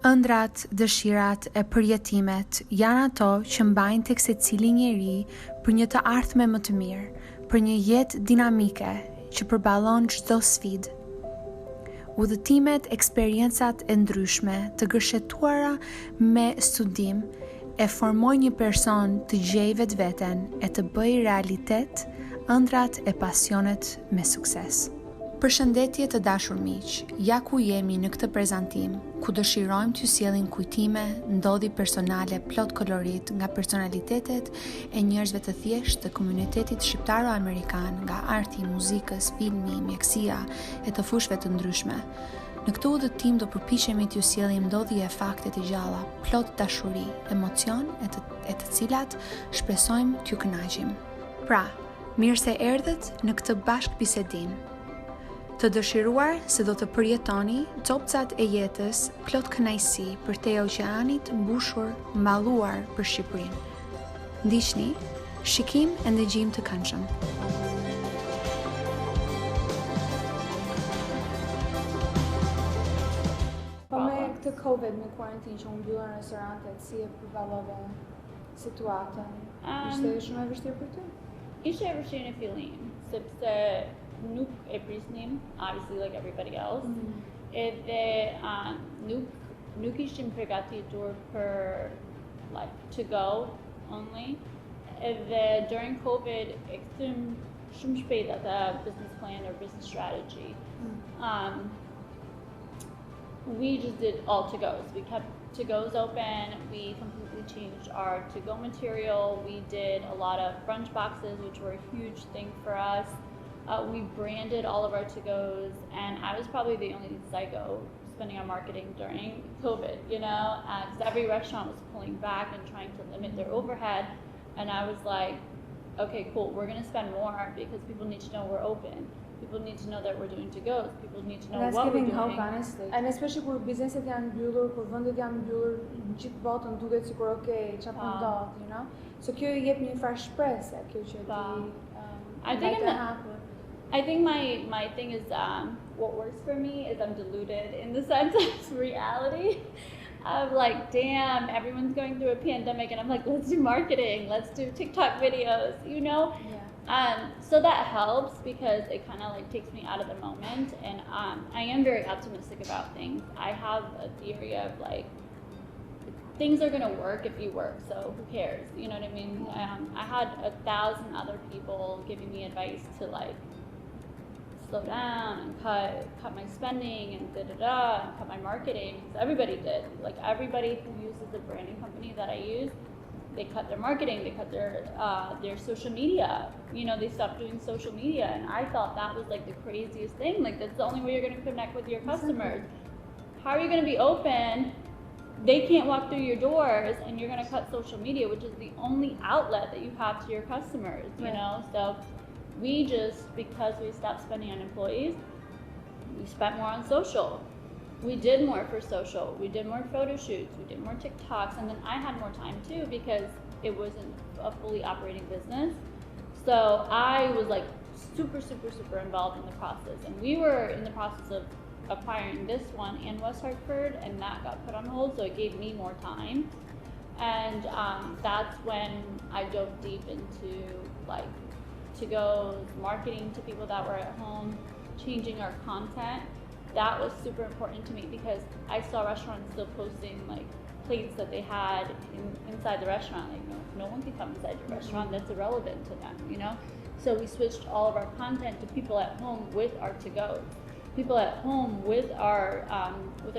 Ëndrat, dëshirat e përjetimet janë ato që mbajnë tek secili njeri për një të ardhme më të mirë, për një jetë dinamike që përballon çdo sfidë. Udhëtimet, eksperiencat e ndryshme të gërshetuara me studim e formojnë një person të gjejë vetveten e të bëjë realitet ëndrat e pasionet me sukses. Përshëndetje të dashur miq, ja ku jemi në këtë prezantim, ku dëshirojmë t'ju sjellim kujtime, ndodhi personale plot kolorit nga personalitetet e njerëzve të thjeshtë të komunitetit shqiptaro-amerikan, nga arti, muzikës, filmi, mjekësia e të fushëve të ndryshme. Në këtë udhëtim do përpiqemi t'ju sjellim ndodhje e fakte të gjalla, plot dashuri, emocion e të cilat shpresojmë t'ju kënaqim. Pra, mirë se erdhët në këtë bashkëbisedim. Të dëshiruar se do të përjetoni copcat e jetës plot kënaqësi për te oqeanit mbushur, mballuar për Shqipërinë. Ndiqni, shikim e ndëgjim të këndshëm. Po me këtë COVID në karantinë që u mbyllën restorantet, si e përballove situatën? Ishte shumë e vështirë për ty? Ishte e vështirë në fillim, sepse nuk e prisnim, obviously like everybody else. Edhe nuk ishim përgatitur për like to go only. Edhe during COVID, e këthym shumë shpejt atë business plan or business strategy. We just did all to-go's. We kept to-go's open. We completely changed our to-go material. We did a lot of brunch boxes, which were a huge thing for us. We branded all of our to-go's, and I was probably the only psycho spending on marketing during COVID, you know, because every restaurant was pulling back and trying to limit their overhead, and I was like, okay, cool, we're gonna spend more because people need to know we're open. People need to know that we're doing to-go's. People need to know what we're doing. That's giving hope, honestly. And especially kur bizneset janë mbyllur, kur vendet janë mbyllur, gjithë botën duket sikur okay, çfarë po ndodh, you know? So kjo I jep një farë shpresë, kjo që I think my thing is what works for me is I'm deluded in the sense of reality. I'm like, damn, everyone's going through a pandemic, and I'm like, let's do marketing, let's do TikTok videos, you know? Yeah. So that helps because it kind of like takes me out of the moment, and I am very optimistic about things. I have a theory of like, things are gonna work if you work, so who cares? You know what I mean? I had 1,000 other people giving me advice to like, slow down and cut my spending and and cut my marketing. So everybody did. Like everybody who uses the branding company that I use, they cut their marketing, they cut their social media. You know, they stopped doing social media, and I thought that was like the craziest thing. Like that's the only way you're going to connect with your customers. How are you going to be open? They can't walk through your doors, and you're going to cut social media, which is the only outlet that you have to your customers. You know, so. We just, because we stopped spending on employees, we spent more on social. We did more for social. We did more photo shoots. We did more TikToks. And then I had more time too because it wasn't a fully operating business. So I was like super involved in the process. And we were in the process of acquiring this one in West Hartford, and that got put on hold. So it gave me more time. And that's when I dove deep into like to-go's, marketing to people that were at home, changing our content. That was super important to me because I saw restaurants still posting like plates that they had inside the restaurant. Like no one can come inside your restaurant. That's irrelevant to them, you know? So we switched all of our content to people at home with our to-go's. People at home with our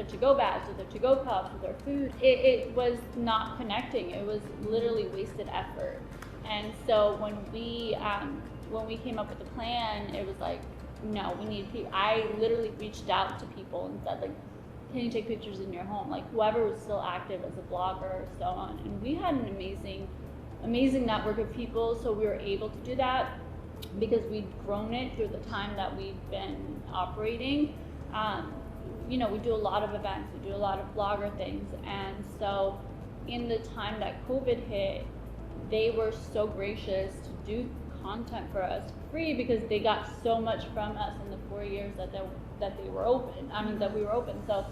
to-go bags, with our to-go cups, with our food. It was not connecting. It was literally wasted effort. And so when we came up with the plan, it was like, no, we need people. I literally reached out to people and said, like, can you take pictures in your home? Like whoever was still active as a blogger or so on. And we had an amazing network of people. So we were able to do that because we'd grown it through the time that we've been operating. You know, we do a lot of events, we do a lot of blogger things. And so in the time that COVID hit, they were so gracious to do content for us free because they got so much from us in the 4 years that they were open. That we were open. So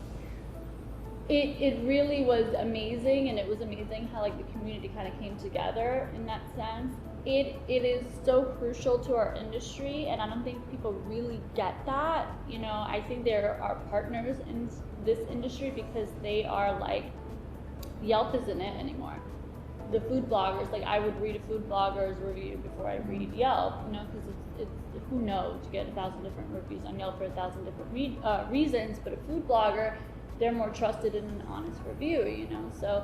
It really was amazing, and it was amazing how like the community kind of came together in that sense. It is so crucial to our industry, and I don't think people really get that. You know, I think there are partners in this industry because they are like, Yelp isn't it anymore. The food bloggers, like I would read a food blogger's review before I read Yelp, you know, because it's who knows, you get 1,000 different reviews on Yelp for 1,000 different reasons, but a food blogger, they're more trusted in an honest review, you know, so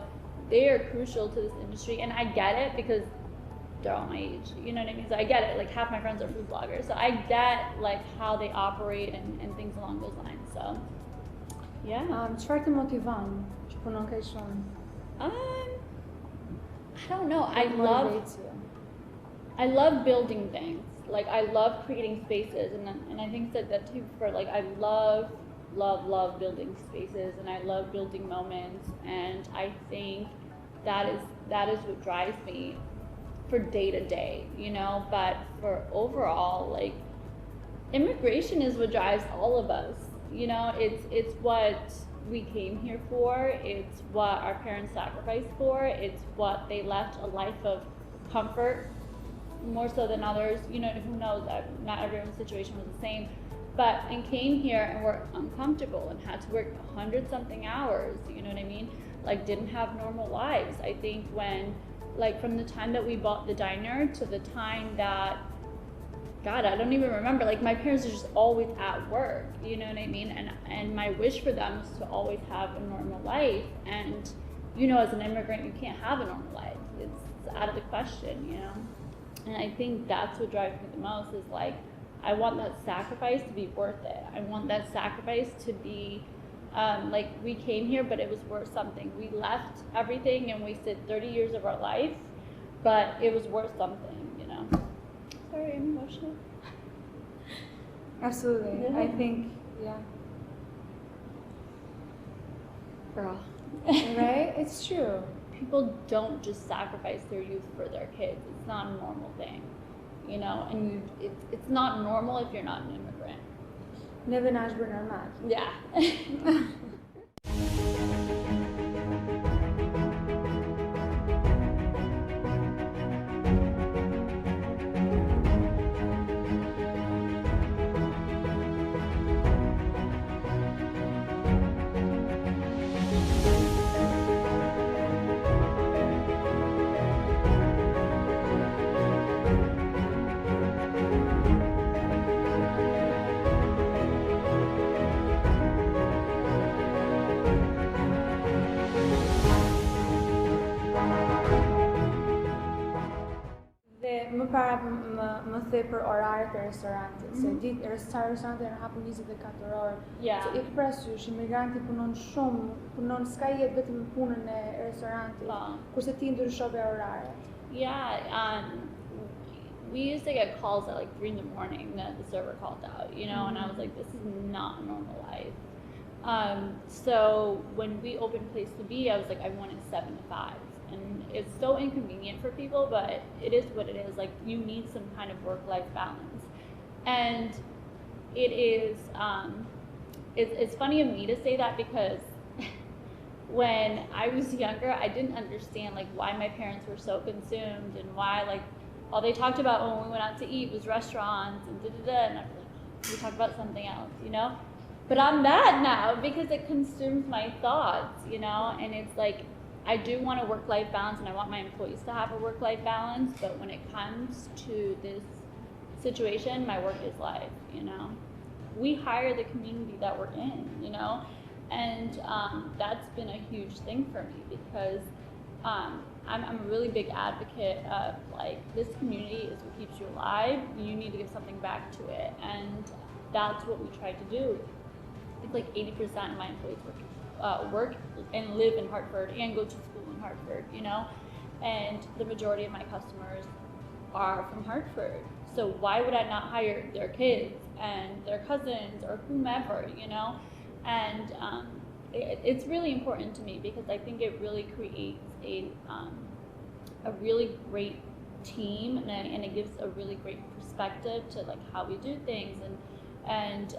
they are crucial to this industry, and I get it because they're all my age, you know what I mean? So I get it, like half my friends are food bloggers, so I get like how they operate and things along those lines, so yeah. Çfarë të motivon që punon kaq shumë? I don't know. I love building things. Like I love creating spaces, and I think that too for like I love building spaces, and I love building moments, and I think that is what drives me for day to day, you know. But for overall, like immigration is what drives all of us. You know, it's what we came here for, it's what our parents sacrificed for, it's what they left a life of comfort more so than others. You know, who knows, not everyone's situation was the same, but and came here and were uncomfortable and had to work 100-something hours, you know what I mean, like didn't have normal lives. I think when, like from the time that we bought the diner to the time that, God, I don't even remember, like my parents are just always at work, you know what I mean? And my wish for them is to always have a normal life. And, you know, as an immigrant, you can't have a normal life. It's out of the question, you know? And I think that's what drives me the most is like, I want that sacrifice to be worth it. I want that sacrifice to be, like we came here, but it was worth something. We left everything and wasted 30 years of our life, but it was worth something, you know? Sorry, I'm emotional. Absolutely. Yeah. I think, yeah. Girl. Right? It's true. People don't just sacrifice their youth for their kids. It's not a normal thing, you know, and it's not normal if you're not an immigrant. Never nash bër normal. Yeah. Më para më the për oraret e restorantit, se ditë restoranti janë hapur 24 orë. Yeah. So, ik parasysh, imigranti punon shumë, s'ka jetë vetëm punën e restorantit, kurse ti ndryshove oraret. Yeah, we used to get calls at like 3 in the morning that the server called out, you know, and I was like, this is not a normal life. So when we opened Place to Be, I was like, I wanted 7 to 5. And it's so inconvenient for people, but it is what it is. Like, you need some kind of work-life balance. And it is, it's funny of me to say that because when I was younger, I didn't understand like why my parents were so consumed and why like all they talked about when we went out to eat was restaurants and and I was like, we talk about something else, you know? But I'm mad now because it consumes my thoughts, you know? And it's like, I do want a work-life balance and I want my employees to have a work-life balance, but when it comes to this situation, my work is life, you know? We hire the community that we're in, you know? And that's been a huge thing for me because I'm a really big advocate of like, this community is what keeps you alive. You need to give something back to it. And that's what we try to do. I think like 80% of my employees work and live in Hartford and go to school in Hartford, you know? And the majority of my customers are from Hartford. So why would I not hire their kids and their cousins or whomever, you know? And it's really important to me because I think it really creates a really great team and it gives a really great perspective to like how we do things, and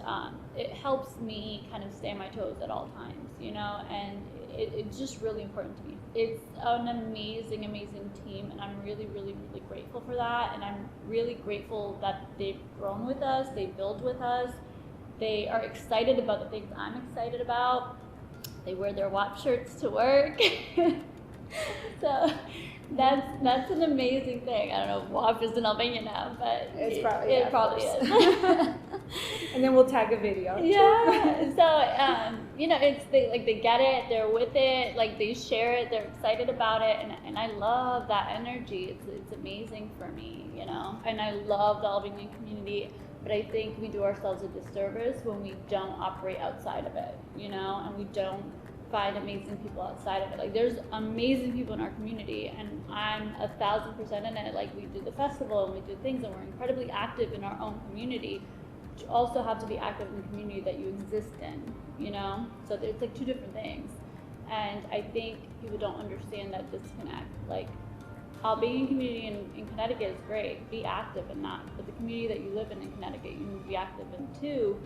it helps me kind of stay on my toes at all times, you know, and it's just really important to me. It's an amazing, amazing team, and I'm really, really, really grateful for that. And I'm really grateful that they've grown with us, they build with us, they are excited about the things I'm excited about. They wear their WAP shirts to work. So that's an amazing thing. I don't know if WAP is in Albania now, but it probably is. And then we'll tag a video. Yeah. So it's they get it, they're with it, like they share it, they're excited about it, and I love that energy. It's amazing for me, and I love the Albanian community. But I think we do ourselves a disservice when we don't operate outside of it, and we don't find amazing people outside of it. Like, there's amazing people in our community, and I'm 1,000% in it. Like, we do the festival and we do things, and we're incredibly active in our own community. You also have to be active in the community that you exist in, So there's like two different things. And I think people don't understand that disconnect. Like, Albanian community in Connecticut is great. Be active in that. But the community that you live in Connecticut, you need to be active in too.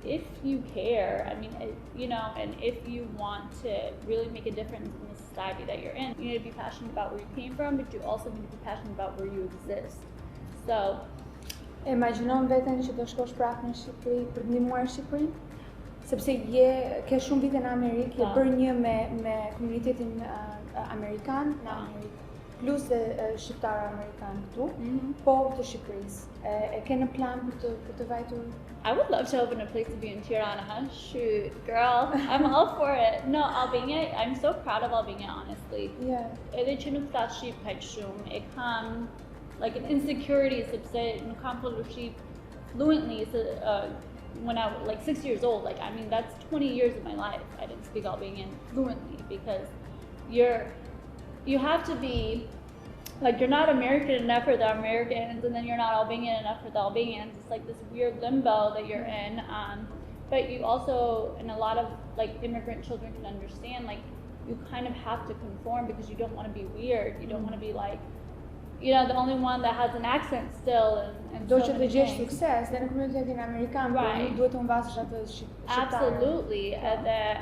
If you care, and if you want to really make a difference in the society that you're in, you need to be passionate about where you came from, but you also need to be passionate about where you exist. So, imagjinon veten që do shkosh prapë në Shqipëri për të ndihmuar Shqipërinë? Sepse ke shumë vite në Amerikë, je bërë një me komunitetin amerikan në Amerikë, plus shqiptarë amerikan këtu, po të Shqipërisë. E ke në plan për të vajtur? I would love to open a place to be in Tirana. Shoot, girl, I'm all for it. No, Albania, I'm so proud of Albania, honestly. Yeah. Edhe që nuk flas shqip kaq shumë, e kam like an insecurity sepse nuk kam folur shqip fluently. When I was like 6 years old, that's 20 years of my life. I didn't speak Albanian fluently because you have to be, like, you're not American enough for the Americans, and then you're not Albanian enough for the Albanians. It's like this weird limbo that you're in. But you also, and a lot of like immigrant children can understand, like, you kind of have to conform because you don't want to be weird. You don't want to be like, the only one that has an accent still, and do so që të many gjesh things. sukses dhe në komunitetin amerikan, Right. nuk duhet të mbasësh atë shqiptare. Absolutely. And then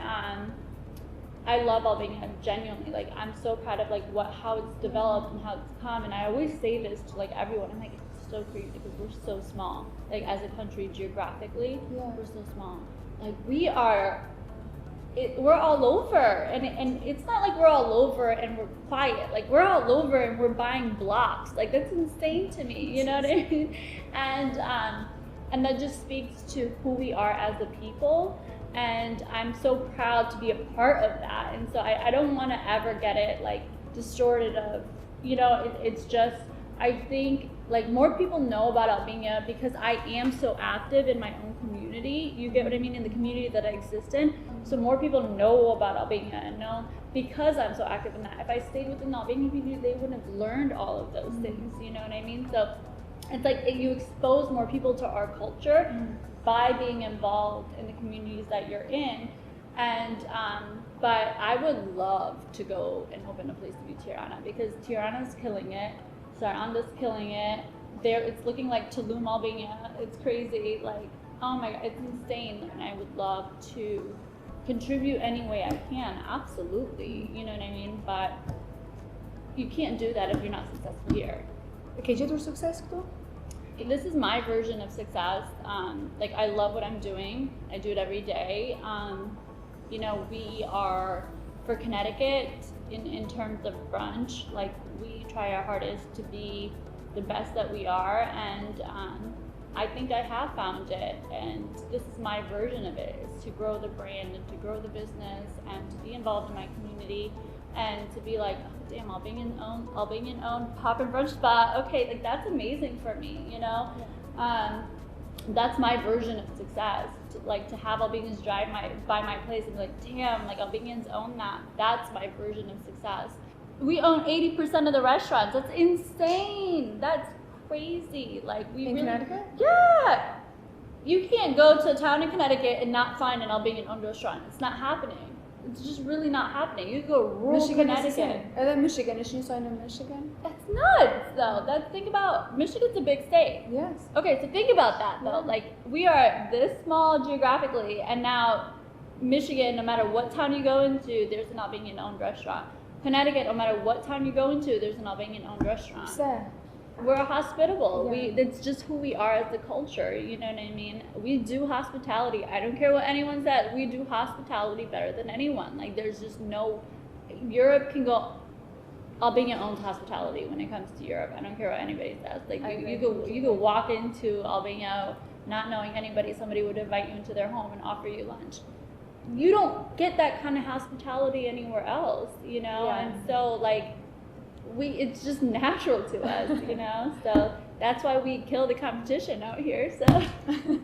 I love Albania genuinely. Like, I'm so proud of how it's developed and how it's come. And I always say this to like everyone. I'm like, it's so crazy because we're so small. Like, as a country geographically, we're so small. Like, we're all over, and it's not like we're all over and we're quiet. Like, we're all over and we're buying blocks. Like, that's insane to me. You know what I mean? And that just speaks to who we are as a people. And I'm so proud to be a part of that. And so I don't want to ever get it like distorted of, it's just, I think like more people know about Albania because I am so active in my own community. You get what I mean? In the community that I exist in. So more people know about Albania and know because I'm so active in that. If I stayed within the Albanian community, they wouldn't have learned all of those things. You know what I mean? So it's like you expose more people to our culture by being involved in the communities that you're in. And but I would love to go and open a place to be Tirana because Tirana's killing it, Saranda's killing it. It's looking like Tulum, Albania. It's crazy. Like, oh my God, it's insane. And I would love to contribute any way I can. Absolutely, you know what I mean? But you can't do that if you're not successful here. Ke gjetur sukses këtu? This is my version of success. Like, I love what I'm doing. I do it every day. We are, for Connecticut, in terms of brunch, like, we try our hardest to be the best that we are. And I think I have found it. And this is my version of it, is to grow the brand and to grow the business and to be involved in my community and to be like, oh, damn, Albanian owned pop and brunch spot. Okay, like, that's amazing for me, Yeah. That's my version of success. To have Albanians drive by my place and be like, damn, like, Albanians own that. That's my version of success. We own 80% of the restaurants. That's insane. That's crazy. Like, in Connecticut? Yeah. You can't go to a town in Connecticut and not find an Albanian-owned restaurant. It's not happening. It's just really not happening. You go rural Connecticut. Michigan, is she in Michigan? That's nuts, though. Think about, Michigan's a big state. Yes. Okay, so think about that, though. Yeah. Like, we are this small geographically, and now Michigan, no matter what town you go into, there's an Albanian-owned restaurant. Connecticut, no matter what town you go into, there's an Albanian-owned restaurant. We're hospitable. Yeah. That's just who we are as a culture. You know what I mean? We do hospitality. I don't care what anyone says. We do hospitality better than anyone. Like, there's just no. Europe can go. Albania owns hospitality when it comes to Europe. I don't care what anybody says. Like, you could walk into Albania not knowing anybody. Somebody would invite you into their home and offer you lunch. You don't get that kind of hospitality anywhere else, you know? Yeah. And so, like, it's just natural to us, you know? So that's why we kill the competition out here, so.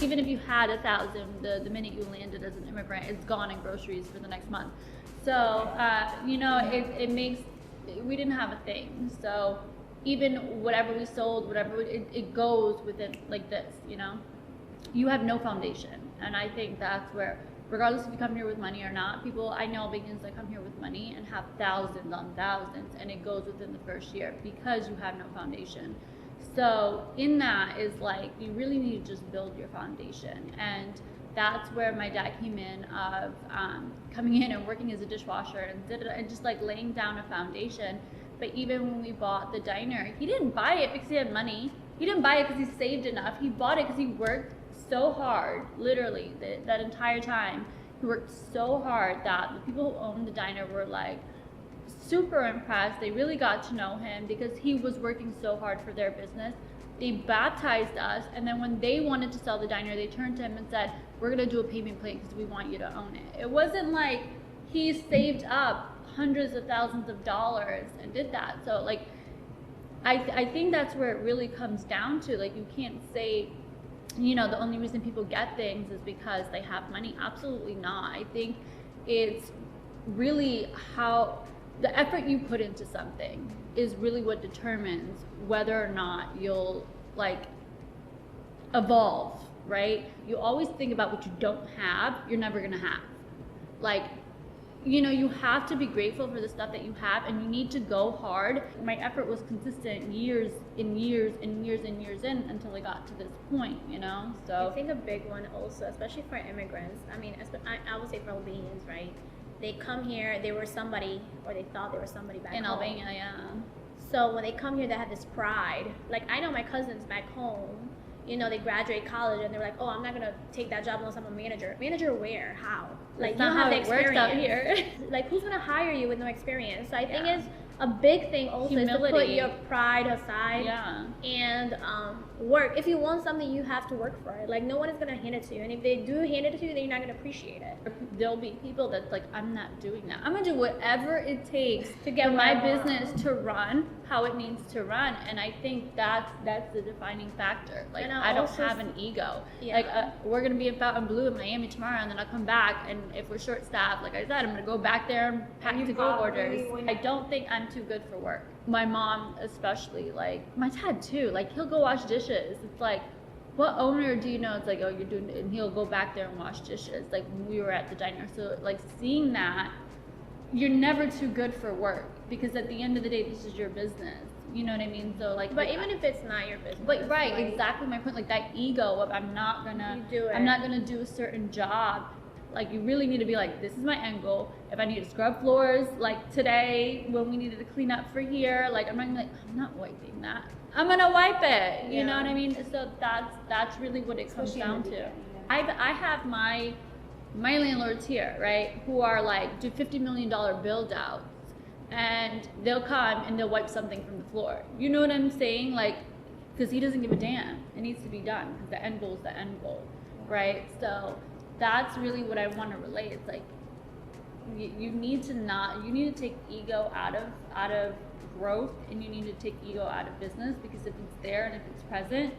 Even if you had 1,000, the minute you landed as an immigrant, it's gone in groceries for the next month. So, you know, it makes, we didn't have a thing. So even whatever we sold, whatever, it goes within like this, you know? You have no foundation. And I think that's where, regardless if you come here with money or not, I know Albanians that come here with money and have thousands on thousands, and it goes within the first year because you have no foundation. So in that is like, you really need to just build your foundation. And that's where my dad came in of coming in and working as a dishwasher and just like laying down a foundation. But even when we bought the diner, he didn't buy it because he had money. He didn't buy it because he saved enough. He bought it because he worked so hard, literally that entire time. He worked so hard that the people who owned the diner were like, super impressed. They really got to know him because he was working so hard for their business. They baptized us, and then when they wanted to sell the diner, they turned to him and said, we're gonna do a payment plan because we want you to own it. It wasn't like he saved up hundreds of thousands of dollars and did that. So like, I think that's where it really comes down to. Like, you can't say, you know, the only reason people get things is because they have money. Absolutely not. I think it's really how the effort you put into something is really what determines whether or not you'll like evolve, right? You always think about what you don't have, you're never gonna have. Like, you know, you have to be grateful for the stuff that you have, and you need to go hard. My effort was consistent years and years and years and years in until I got to this point, you know? So I think a big one also, especially for immigrants, I mean, I would say for Albanians, right? They come here, they were somebody, or they thought they were somebody back in home. Albania, yeah. So when they come here, they have this pride. Like, I know my cousins back home, you know, they graduate college and they're like, oh, I'm not gonna take that job unless I'm a manager. Manager where? How? Like, That's you not don't have how the it works out experience. here. Like, who's gonna hire you with no experience? So I think Yeah. it's a big thing also is to put Humility. your pride aside Yeah. and work. If you want something, you have to work for it. Like, no one is gonna hand it to you, and if they do hand it to you, then you're not gonna appreciate it. There'll be people that's like, I'm not doing that. I'm gonna do whatever it takes To get for what I my want. business to run how it needs to run. And I think that's the defining factor. Like, And I don't also have an ego. Yeah. Like, we're gonna be in Fountain Blue in Miami tomorrow, and then I'll come back, and if we're short staffed, like I said, I'm gonna go back there and pack you to-go probably orders. wouldn't- I don't think I'm too good for work. My mom especially, like my dad too, like he'll go wash dishes. It's like, what owner do you know? It's like, oh, you're doing it, and he'll go back there and wash dishes. Like when we were at the diner. So like seeing that, you're never too good for work. because at the end of the day, this is your business. You know what I mean? So like, But even if it's not your business, but right, like, exactly my point. Like that ego of I'm not gonna do a certain job. Like you really need to be like, this is my end goal. If I need to scrub floors, like today when we needed to clean up for here, like I'm not gonna I'm not wiping that. I'm gonna wipe it. You know what I mean? So that's really what it comes down to. I have my landlords here, right, who are like do $50 million build outs, and they'll come and they'll wipe something from the floor. You know what I'm saying? Like, because he doesn't give a damn. It needs to be done because the end goal is the end goal, right? So that's really what I want to relate. It's like you need to take ego out of growth, and you need to take ego out of business, because if it's there and if it's present,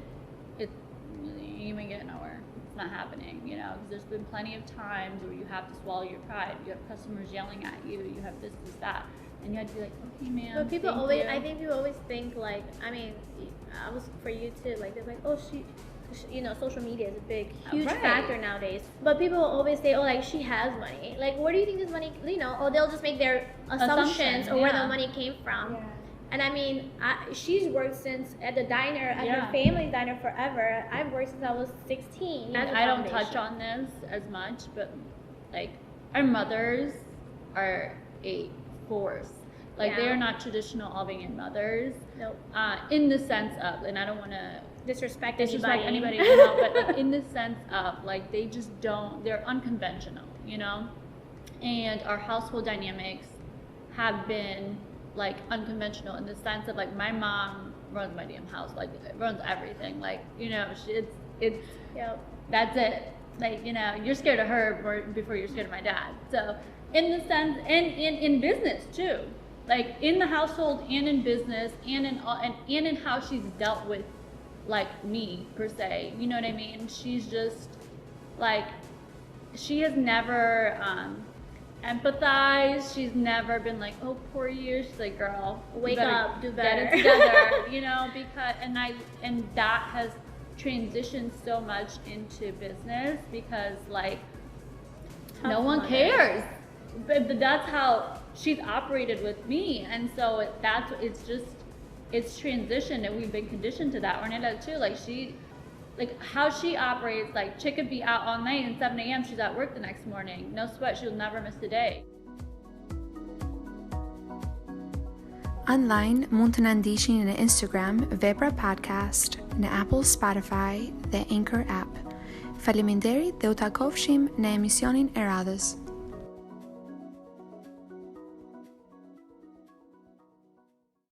you ain't getting nowhere. It's not happening, you know, because there's been plenty of times where you have to swallow your pride. You have customers yelling at you, you have this, that, and you have to be like, okay, man. But people always, I think people always think like, I mean, I was for you too, like they're like, oh, you know, social media is a huge factor nowadays. But people will always say, oh, like she has money. Like, where do you think this money, you know, or they'll just make their assumptions or where the money came from. Yeah. And I mean, she's worked since at the diner, at her family's diner forever. I've worked since I was 16. And I don't touch on this as much, but like our mothers are a force. Like they are not traditional Albanian mothers. Nope. In the sense of, and I don't want to disrespect anybody, you know, but like in the sense of like they just don't, they're unconventional, you know, and our household dynamics have been like unconventional in the sense of like my mom runs my damn house, like runs everything, like, you know, it's that's it, like, you know, you're scared of her before you're scared of my dad. So in the sense, and in business too, like in the household and in business and in how she's dealt with like me per se, you know what I mean? She's just like, she has never empathized. She's never been like, oh, poor you. She's like, girl, wake up, do better, get it together, you know, because and that has transitioned so much into business, because like no one cares, but that's how she's operated with me, and so it's transitioned, and we've been conditioned to that. Ornella too, like how she operates, like chick could be out all night and 7 a.m. she's at work the next morning. No sweat, she'll never miss a day. Online mund të na ndiqni në Instagram Vepra Podcast, në Apple, Spotify dhe Anchor app. Faleminderit dhe u takofshim në emisionin e radhës.